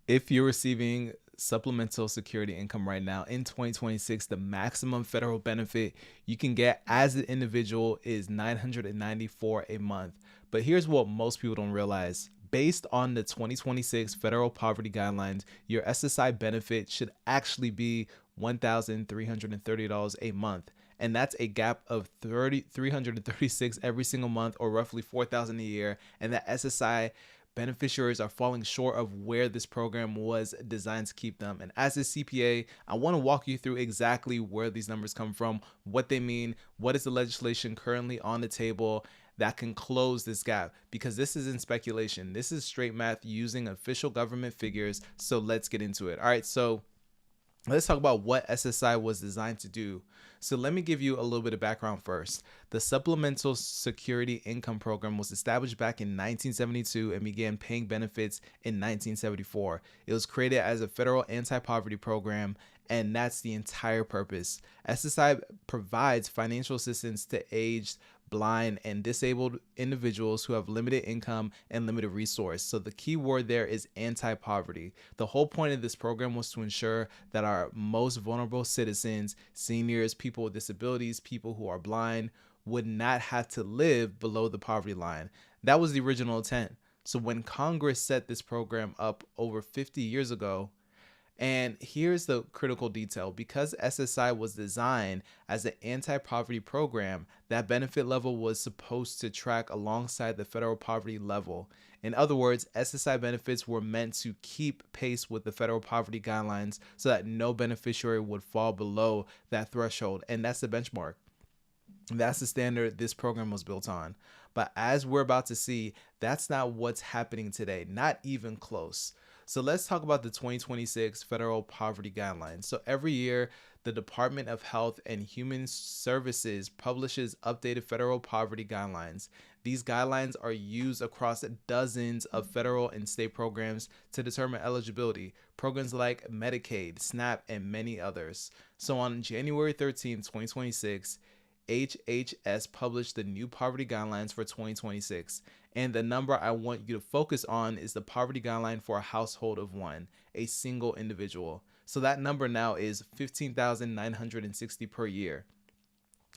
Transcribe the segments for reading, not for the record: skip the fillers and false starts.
If you're receiving supplemental security income right now in 2026, the maximum federal benefit you can get as an individual is $994 a month. But here's what most people don't realize. Based on the 2026 federal poverty guidelines, your SSI benefit should actually be $1,330 a month. And that's a gap of 336 every single month, or roughly 4,000 a year. And that SSI beneficiaries are falling short of where this program was designed to keep them. And as a CPA, I want to walk you through exactly where these numbers come from, what they mean, what is the legislation currently on the table that can close this gap, because this isn't speculation. This is straight math using official government figures. So let's get into it. All right, so let's talk about what SSI was designed to do. So let me give you a little bit of background first. The Supplemental Security Income Program was established back in 1972 and began paying benefits in 1974. It was created as a federal anti-poverty program, and that's the entire purpose. SSI provides financial assistance to aged, blind, and disabled individuals who have limited income and limited resource. So the key word there is anti-poverty. The whole point of this program was to ensure that our most vulnerable citizens, seniors, people with disabilities, people who are blind, would not have to live below the poverty line. That was the original intent. So when Congress set this program up over 50 years ago, and here's the critical detail: because SSI was designed as an anti-poverty program, that benefit level was supposed to track alongside the federal poverty level. In other words, SSI benefits were meant to keep pace with the federal poverty guidelines so that no beneficiary would fall below that threshold. And that's the benchmark. That's the standard this program was built on. But as we're about to see, that's not what's happening today, not even close. So let's talk about the 2026 federal poverty guidelines. So every year, the Department of Health and Human Services publishes updated federal poverty guidelines. These guidelines are used across dozens of federal and state programs to determine eligibility, programs like Medicaid, SNAP, and many others. So on January 13, 2026, HHS published the new poverty guidelines for 2026. And the number I want you to focus on is the poverty guideline for a household of one, a single individual. So that number now is 15,960 per year.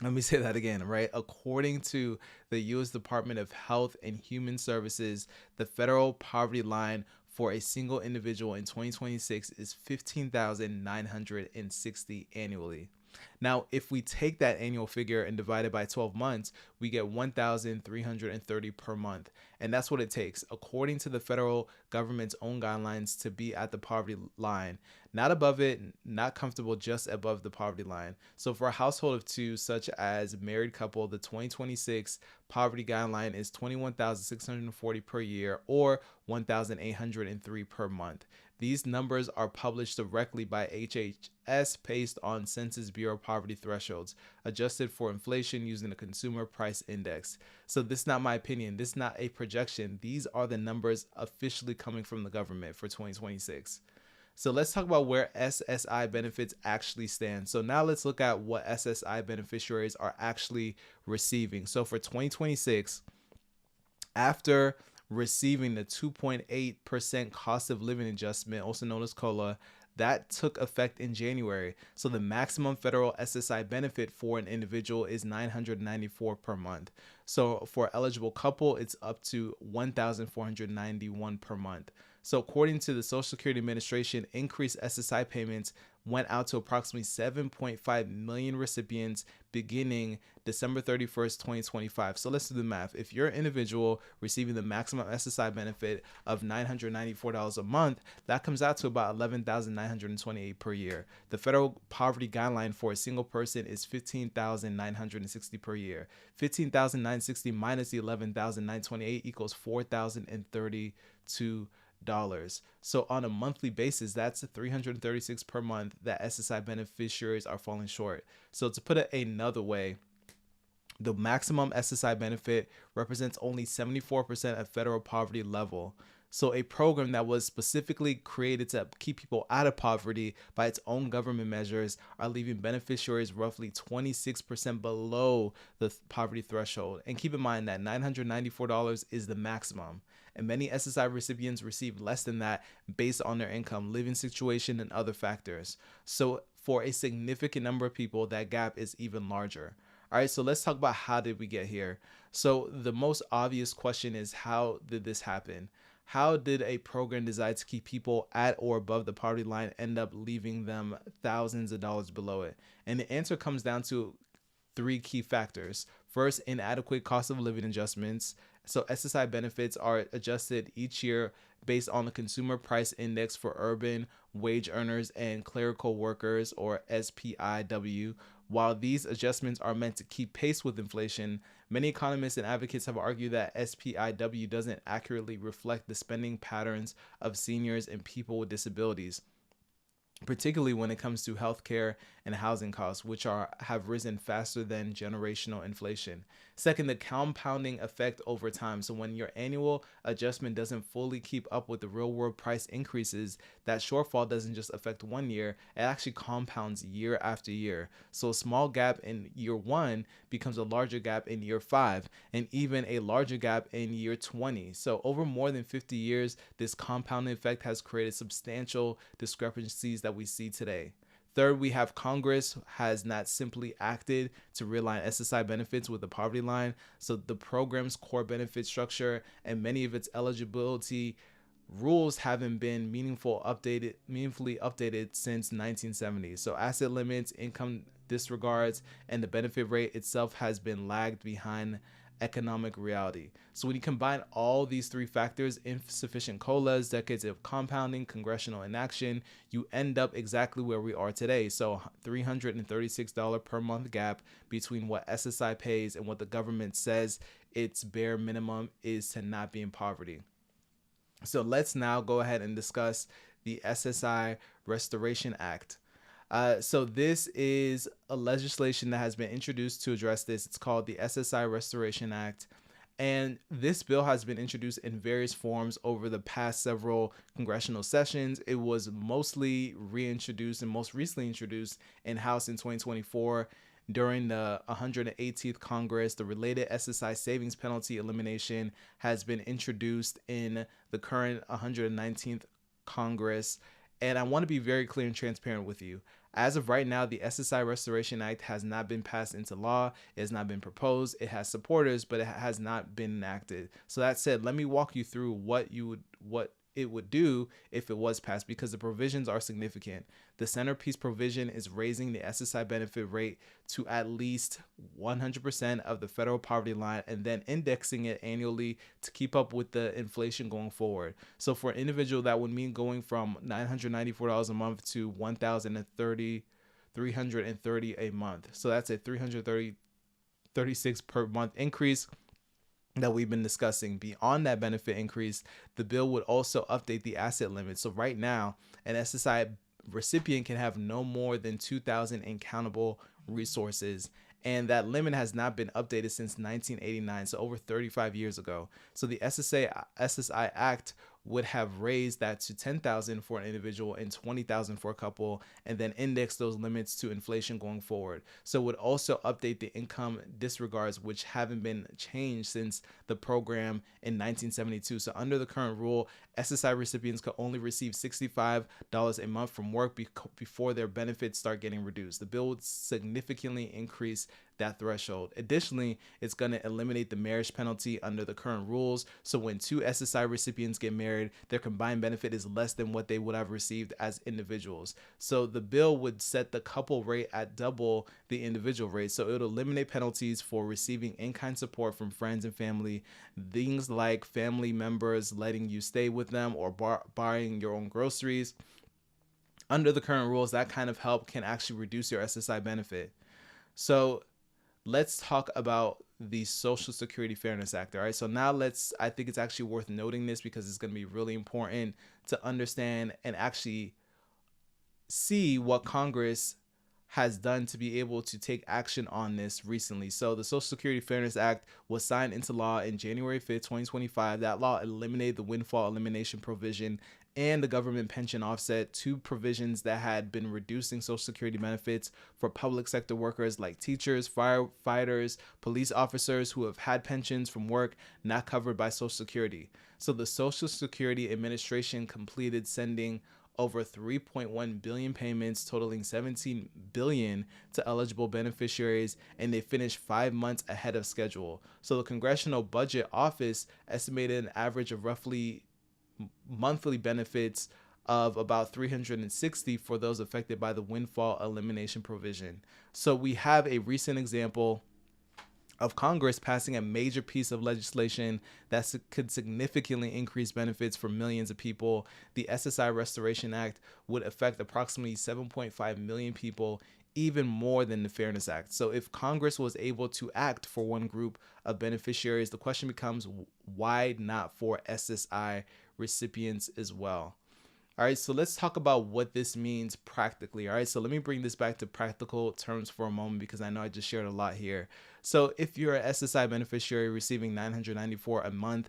Let me say that again, right? According to the U.S. Department of Health and Human Services, the federal poverty line for a single individual in 2026 is 15,960 annually. Now, if we take that annual figure and divide it by 12 months, we get 1,330 per month. And that's what it takes, according to the federal government's own guidelines, to be at the poverty line. Not above it, not comfortable, just above the poverty line. So for a household of two, such as married couple, the 2026 poverty guideline is 21,640 per year, or 1,803 per month. These numbers are published directly by HHS based on Census Bureau poverty thresholds, adjusted for inflation using the Consumer Price Index. So this is not my opinion. This is not a projection. These are the numbers officially coming from the government for 2026. So let's talk about where SSI benefits actually stand. So now let's look at what SSI beneficiaries are actually receiving. So for 2026, after receiving the 2.8% cost of living adjustment, also known as COLA, that took effect in January. So the maximum federal SSI benefit for an individual is $994 per month. So for eligible couple, it's up to $1,491 per month. So according to the Social Security Administration, increased SSI payments went out to approximately 7.5 million recipients beginning December 31st, 2025. So let's do the math. If you're an individual receiving the maximum SSI benefit of $994 a month, that comes out to about $11,928 per year. The federal poverty guideline for a single person is $15,960 per year. $15,960 minus the $11,928 equals $4,032. So on a monthly basis, that's $336 per month that SSI beneficiaries are falling short. So to put it another way, the maximum SSI benefit represents only 74% of federal poverty level. So a program that was specifically created to keep people out of poverty by its own government measures are leaving beneficiaries roughly 26% below the poverty threshold. And keep in mind that $994 is the maximum. and many SSI recipients receive less than that based on their income, living situation, and other factors. So for a significant number of people, that gap is even larger. All right, so let's talk about how did we get here. So the most obvious question is, how did this happen? How did a program designed to keep people at or above the poverty line end up leaving them thousands of dollars below it? And the answer comes down to three key factors. First, inadequate cost of living adjustments. So SSI benefits are adjusted each year based on the Consumer Price Index for urban wage earners and clerical workers, or SPIW. While these adjustments are meant to keep pace with inflation, many economists and advocates have argued that SPIW doesn't accurately reflect the spending patterns of seniors and people with disabilities, particularly when it comes to healthcare and housing costs, which have risen faster than generational inflation. Second, the compounding effect over time. So when your annual adjustment doesn't fully keep up with the real world price increases, that shortfall doesn't just affect one year, it actually compounds year after year. So a small gap in year 1 becomes a larger gap in year 5, and even a larger gap in year 20. So over more than 50 years, this compounding effect has created substantial discrepancies that we see today. Third, we have Congress has not simply acted to realign SSI benefits with the poverty line. So the program's core benefit structure and many of its eligibility rules haven't been meaningfully updated since 1970. So asset limits, income disregards, and the benefit rate itself has been lagged behind economic reality. So when you combine all these three factors, insufficient COLAs, decades of compounding, congressional inaction, you end up exactly where we are today. So $336 per month gap between what SSI pays and what the government says its bare minimum is to not be in poverty. So let's now go ahead and discuss the SSI Restoration Act. So this is a legislation that has been introduced to address this. It's called the SSI Restoration Act. And this bill has been introduced in various forms over the past several congressional sessions. It was mostly reintroduced and most recently introduced in House in 2024 during the 118th Congress. The related SSI savings penalty elimination has been introduced in the current 119th Congress. And I want to be very clear and transparent with you. As of right now, the SSI Restoration Act has not been passed into law. It has not been proposed. It has supporters, but it has not been enacted. So that said, let me walk you through what it would do if it was passed, because the provisions are significant. The centerpiece provision is raising the SSI benefit rate to at least 100% of the federal poverty line and then indexing it annually to keep up with the inflation going forward. So for an individual, that would mean going from $994 a month to $1,330 a month. So that's a $336 per month increase that we've been discussing. Beyond that benefit increase, the bill would also update the asset limit. So right now, an SSI recipient can have no more than 2,000 in countable resources, and that limit has not been updated since 1989, so over 35 years ago. So the SSI Act would have raised that to 10,000 for an individual and 20,000 for a couple, and then index those limits to inflation going forward. So it would also update the income disregards, which haven't been changed since the program in 1972. So under the current rule, SSI recipients could only receive $65 a month from work before their benefits start getting reduced. The bill would significantly increase that threshold. Additionally, it's going to eliminate the marriage penalty under the current rules. So when two SSI recipients get married, their combined benefit is less than what they would have received as individuals. So the bill would set the couple rate at double the individual rate. So it would eliminate penalties for receiving in-kind support from friends and family, things like family members letting you stay with them or buying your own groceries. Under the current rules, that kind of help can actually reduce your SSI benefit. So let's talk about the Social Security Fairness Act. All right. So now I think it's actually worth noting this because it's going to be really important to understand and actually see what Congress has done to be able to take action on this recently. So the Social Security Fairness Act was signed into law in January 5th, 2025. That law eliminated the windfall elimination provision and the government pension offset, two provisions that had been reducing Social Security benefits for public sector workers like teachers, firefighters, police officers who have had pensions from work not covered by Social Security. So the Social Security Administration completed sending over 3.1 billion payments totaling 17 billion to eligible beneficiaries, and they finished 5 months ahead of schedule. So the Congressional Budget Office estimated an average of roughly monthly benefits of about 360 for those affected by the windfall elimination provision. So we have a recent example of Congress passing a major piece of legislation that could significantly increase benefits for millions of people. The SSI Restoration Act would affect approximately 7.5 million people, even more than the Fairness Act. So if Congress was able to act for one group of beneficiaries, the question becomes, why not for SSI recipients as well? All right, so let's talk about what this means practically. All right, so let me bring this back to practical terms for a moment, because I know I just shared a lot here. So if you're an SSI beneficiary receiving $994 a month,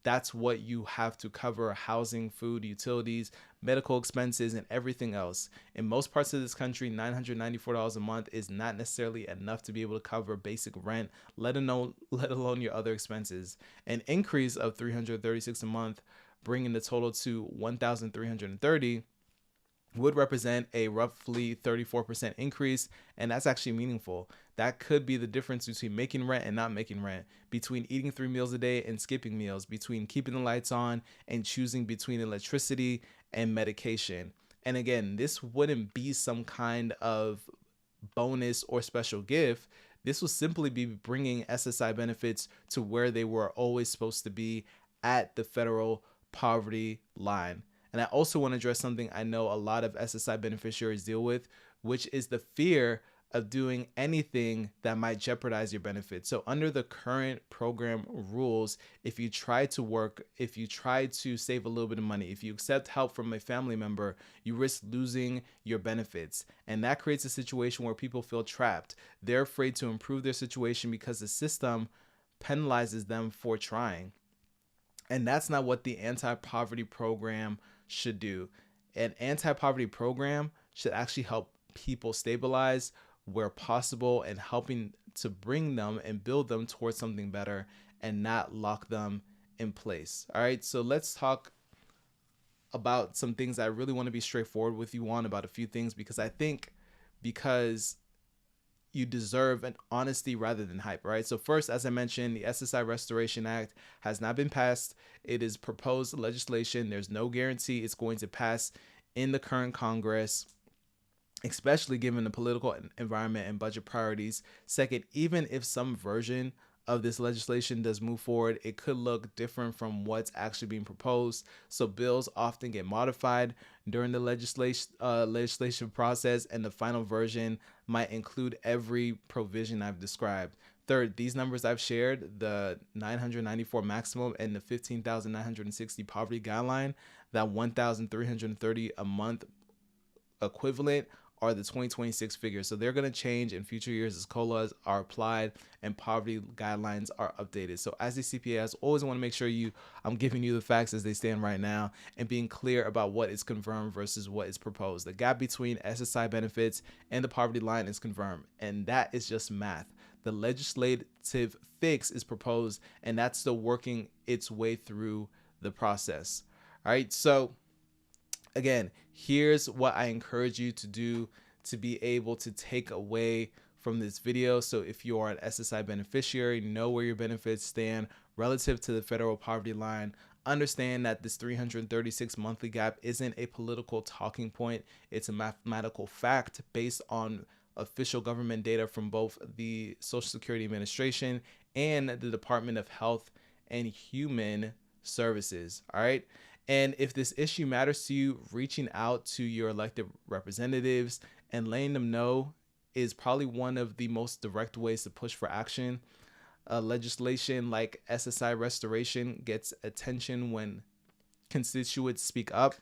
that's what you have to cover: housing, food, utilities, medical expenses, and everything else. In most parts of this country, $994 a month is not necessarily enough to be able to cover basic rent, let alone your other expenses. An increase of $336 a month, bringing the total to $1,330, would represent a roughly 34% increase, and that's actually meaningful. That could be the difference between making rent and not making rent, between eating 3 meals a day and skipping meals, between keeping the lights on and choosing between electricity and medication. And again, this wouldn't be some kind of bonus or special gift. This will simply be bringing SSI benefits to where they were always supposed to be, at the federal poverty line. And I also want to address something I know a lot of SSI beneficiaries deal with, which is the fear of doing anything that might jeopardize your benefits. So under the current program rules, if you try to work, if you try to save a little bit of money, if you accept help from a family member, you risk losing your benefits. And that creates a situation where people feel trapped. They're afraid to improve their situation because the system penalizes them for trying. And that's not what the anti-poverty program should do. An anti-poverty program should actually help people stabilize where possible, and helping to bring them and build them towards something better, and not lock them in place. All right, so let's talk about some things I really want to be straightforward with you on, about a few things, because I think you deserve an honesty rather than hype, right? So first, as I mentioned, the SSI Restoration Act has not been passed. It is proposed legislation. There's no guarantee it's going to pass in the current Congress, especially given the political environment and budget priorities. Second, even if some version of this legislation does move forward, it could look different from what's actually being proposed. So bills often get modified during the legislation process, and the final version might include every provision I've described. Third, these numbers I've shared, the 994 maximum and the 15,960 poverty guideline, that 1,330 a month equivalent, are the 2026 figures. So they're going to change in future years as COLAs are applied and poverty guidelines are updated. So as a CPA, I always want to make sure I'm giving you the facts as they stand right now, and being clear about what is confirmed versus what is proposed. The gap between SSI benefits and the poverty line is confirmed, and that is just math. The legislative fix is proposed, and that's still working its way through the process. All right, so again, here's what I encourage you to do to be able to take away from this video. So if you are an SSI beneficiary, know where your benefits stand relative to the federal poverty line. Understand that this 336 monthly gap isn't a political talking point. It's a mathematical fact based on official government data from both the Social Security Administration and the Department of Health and Human Services. All right. And if this issue matters to you, reaching out to your elected representatives and letting them know is probably one of the most direct ways to push for action. Legislation like SSI Restoration gets attention when constituents speak up.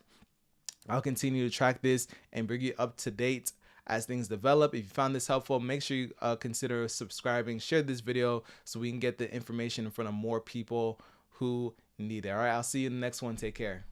I'll continue to track this and bring you up to date as things develop. If you found this helpful, make sure you consider subscribing, share this video so we can get the information in front of more people who need it. All right, I'll see you in the next one. Take care.